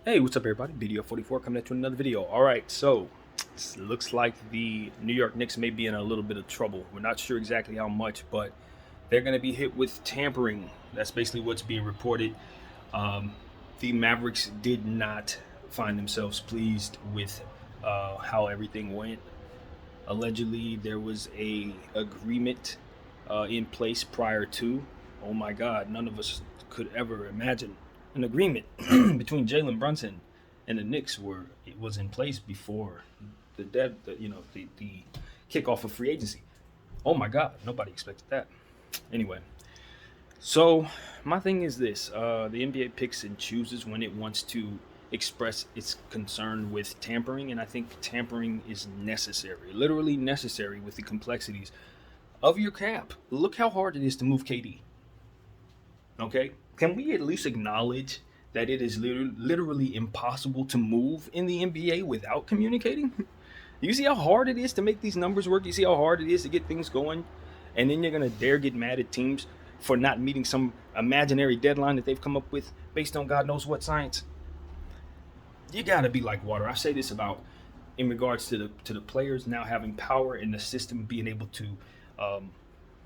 Hey, what's up, everybody? BDO44 coming at you with another video. All right, so it looks like the New York Knicks may be in a little bit of trouble. We're not sure exactly how much, but they're going to be hit with tampering. That's basically what's being reported. Um, the Mavericks did not find themselves pleased with how everything went. Allegedly, there was a agreement in place prior to. Oh my God, none of us could ever imagine an agreement between Jalen Brunson and the Knicks were it was in place before the kickoff of free agency. Oh my God, nobody expected that. Anyway, so my thing is this: the NBA picks and chooses when it wants to express its concern with tampering, and I think tampering is necessary, literally necessary, with the complexities of your cap. Look how hard it is to move KD. Okay, can we at least acknowledge that it is literally impossible to move in the NBA without communicating? You see how hard it is to make these numbers work? You see how hard it is to get things going? And then you're going to dare get mad at teams for not meeting some imaginary deadline that they've come up with based on God knows what science? You got to be like water. I say this about in regards to the players now having power in the system, being able to um,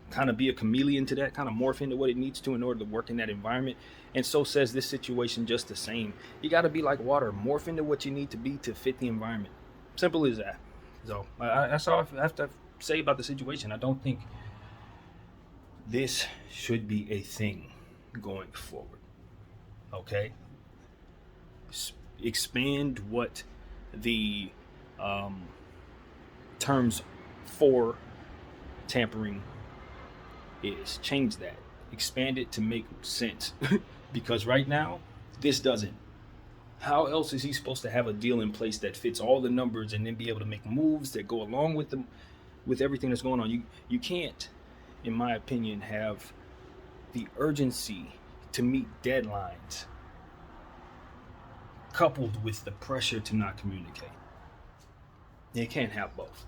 kind of be a chameleon to that, kind of morph into what it needs to in order to work in that environment. And so says this situation just the same. You got to be like water, morph into what you need to be to fit the environment. Simple as that. So that's all I have to say about the situation. I don't think this should be a thing going forward. Okay, expand what the um, terms for tampering is. Change that. Expand it to make sense. Because right now, this doesn't. How else is he supposed to have a deal in place that fits all the numbers and then be able to make moves that go along with them, with everything that's going on? You can't, in my opinion, have the urgency to meet deadlines coupled with the pressure to not communicate. You can't have both.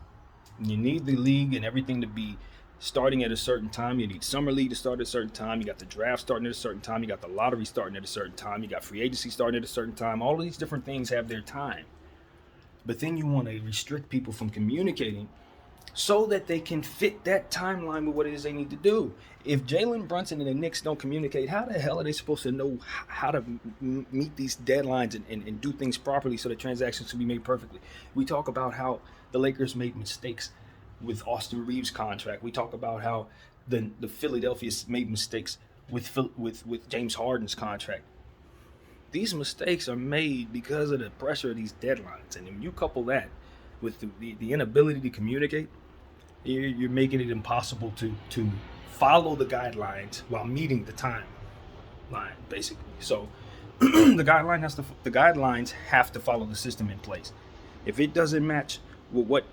You need the league and everything to be starting at a certain time. You need summer league to start at a certain time. You got the draft starting at a certain time. You got the lottery starting at a certain time. You got free agency starting at a certain time. All of these different things have their time. But then you want to restrict people from communicating so that they can fit that timeline with what it is they need to do. If Jalen Brunson and the Knicks don't communicate, how the hell are they supposed to know how to meet these deadlines and do things properly so that transactions can be made perfectly? We talk about how the Lakers made mistakes with Austin Reeves' contract. We talk about how the Philadelphia made mistakes with James Harden's contract. These mistakes are made because of the pressure of these deadlines, and when you couple that with the inability to communicate, you're making it impossible to follow the guidelines while meeting the timeline, basically. So the guidelines have to follow the system in place. If it doesn't match with what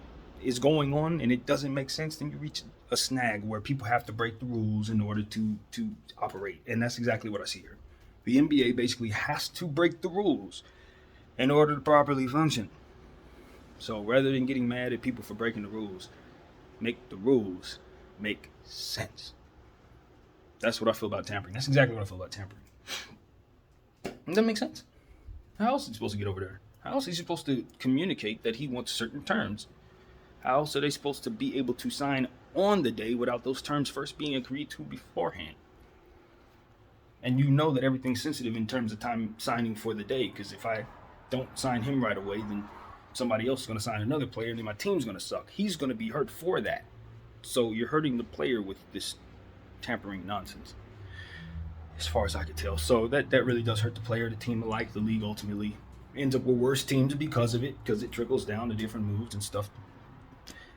is going on and it doesn't make sense, then you reach a snag where people have to break the rules in order to operate, and that's exactly what I see here. The NBA basically has to break the rules in order to properly function. So rather than getting mad at people for breaking the rules, make the rules make sense. That's what I feel about tampering. That's exactly what I feel about tampering. Does that make sense? How else is he supposed to get over there? How else is he supposed to communicate that he wants certain terms? How else are they supposed to be able to sign on the day without those terms first being agreed to beforehand? And you know that everything's sensitive in terms of time signing for the day, because if I don't sign him right away, then somebody else is going to sign another player, and then my team's going to suck. He's going to be hurt for that. So you're hurting the player with this tampering nonsense, as far as I could tell. So that really does hurt the player, the team alike. The league ultimately ends up with worse teams because of it, because it trickles down to different moves and stuff.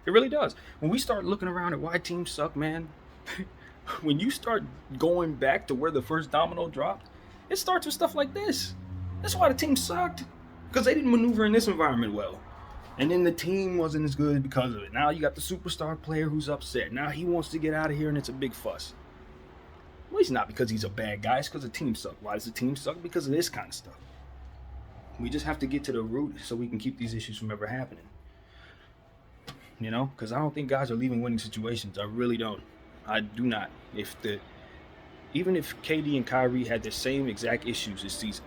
It really does. When we start looking around at why teams suck, man, when you start going back to where the first domino dropped, it starts with stuff like this. That's why the team sucked, because they didn't maneuver in this environment well. And then the team wasn't as good because of it. Now you got the superstar player who's upset. Now he wants to get out of here and it's a big fuss. Well, it's not because he's a bad guy. It's because the team sucked. Why does the team suck? Because of this kind of stuff. We just have to get to the root so we can keep these issues from ever happening. You know, because I don't think guys are leaving winning situations. I really don't. I do not. Even if KD and Kyrie had the same exact issues this season,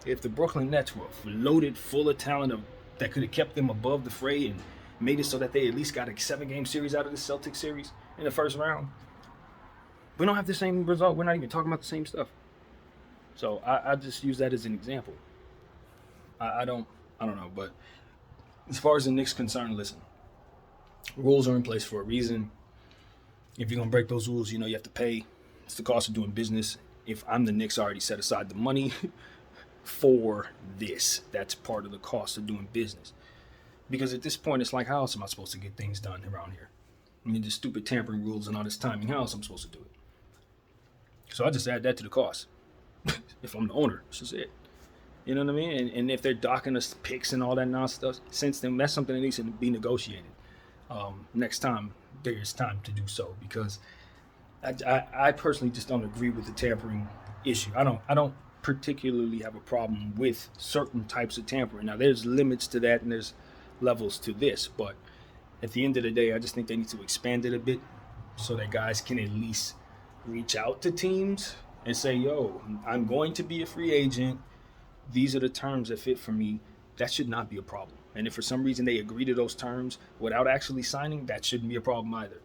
If the Brooklyn Nets were loaded full of talent that could have kept them above the fray and made it so that they at least got a 7-game series out of the Celtics series in the first round, we don't have the same result. We're not even talking about the same stuff. So I just use that as an example. I don't know, but as far as the Knicks concerned, listen, rules are in place for a reason. If you're gonna break those rules, you have to pay. It's the cost of doing business. If I'm the Knicks, I already set aside the money for this. That's part of the cost of doing business. Because at this point, it's like, how else am I supposed to get things done around here? I mean, the stupid tampering rules and all this timing, how else am I supposed to do it? So I just add that to the cost. If I'm the owner, this is it. You know what I mean? And if they're docking us picks and all that nonsense, since then, that's something that needs to be negotiated. Next time there's time to do so, because I personally just don't agree with the tampering issue. I don't particularly have a problem with certain types of tampering. Now, there's limits to that and there's levels to this, but at the end of the day, I just think they need to expand it a bit so that guys can at least reach out to teams and say, yo, I'm going to be a free agent. These are the terms that fit for me. That should not be a problem. And if for some reason they agree to those terms without actually signing, that shouldn't be a problem either.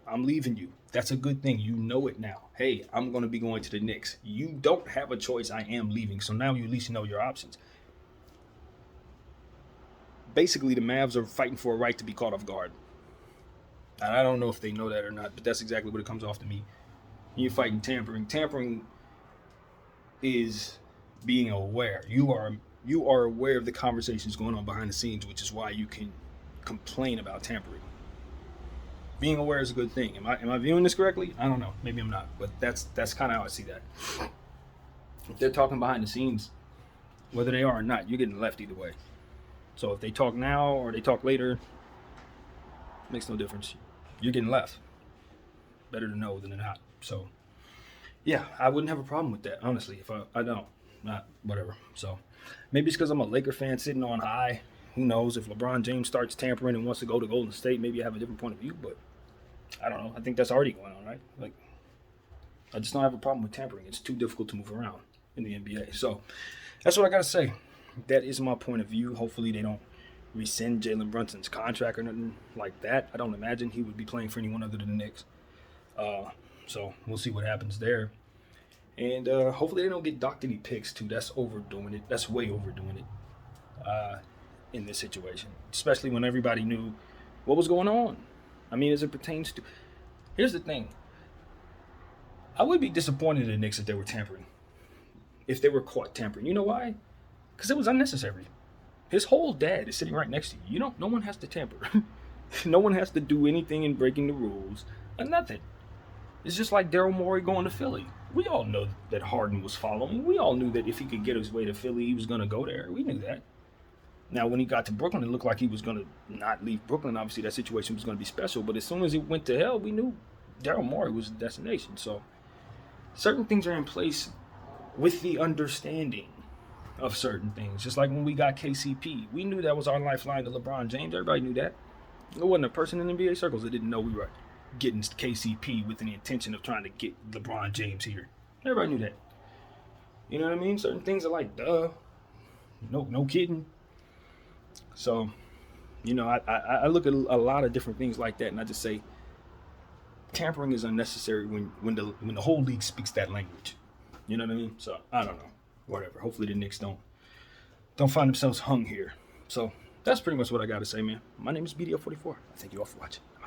I'm leaving you. That's a good thing. You know it now. Hey, I'm going to be going to the Knicks. You don't have a choice. I am leaving. So now you at least know your options. Basically, the Mavs are fighting for a right to be caught off guard. And I don't know if they know that or not, but that's exactly what it comes off to me. You're fighting tampering. Tampering is being aware. You are aware of the conversations going on behind the scenes, which is why you can complain about tampering. Being aware is a good thing. Am I viewing this correctly? I don't know. Maybe I'm not, but that's kind of how I see that. If they're talking behind the scenes, whether they are or not, you're getting left either way. So if they talk now or they talk later, makes no difference. You're getting left. Better to know than to not. So, yeah, I wouldn't have a problem with that, honestly. If I don't, not whatever. So maybe it's because I'm a Laker fan sitting on high. Who knows? If LeBron James starts tampering and wants to go to Golden State, maybe I have a different point of view. But I don't know. I think that's already going on, right? Like, I just don't have a problem with tampering. It's too difficult to move around in the NBA. So that's what I got to say. That is my point of view. Hopefully they don't rescind Jalen Brunson's contract or nothing like that. I don't imagine he would be playing for anyone other than the Knicks. So we'll see what happens there. And hopefully they don't get docked any picks, too. That's overdoing it. That's way overdoing it in this situation, especially when everybody knew what was going on. I mean, as it pertains to... Here's the thing. I would be disappointed in the Knicks if they were tampering. If they were caught tampering. You know why? Because it was unnecessary. His whole dad is sitting right next to you. No one has to tamper. No one has to do anything in breaking the rules or nothing. It's just like Daryl Morey going to Philly. We all know that Harden was following. We all knew that if he could get his way to Philly, he was going to go there. We knew that. Now, when he got to Brooklyn, it looked like he was going to not leave Brooklyn. Obviously, that situation was going to be special. But as soon as it went to hell, we knew Daryl Morey was the destination. So certain things are in place with the understanding of certain things. Just like when we got KCP. We knew that was our lifeline to LeBron James. Everybody knew that. There wasn't a person in NBA circles that didn't know we were getting KCP with the intention of trying to get LeBron James here. Everybody knew that. You know what I mean? Certain things are like, duh. No kidding. So, I look at a lot of different things like that, and I just say tampering is unnecessary when the whole league speaks that language. You know what I mean? So I don't know. Whatever. Hopefully the Knicks don't find themselves hung here. So that's pretty much what I got to say, man. My name is BDO44. I thank you all for watching.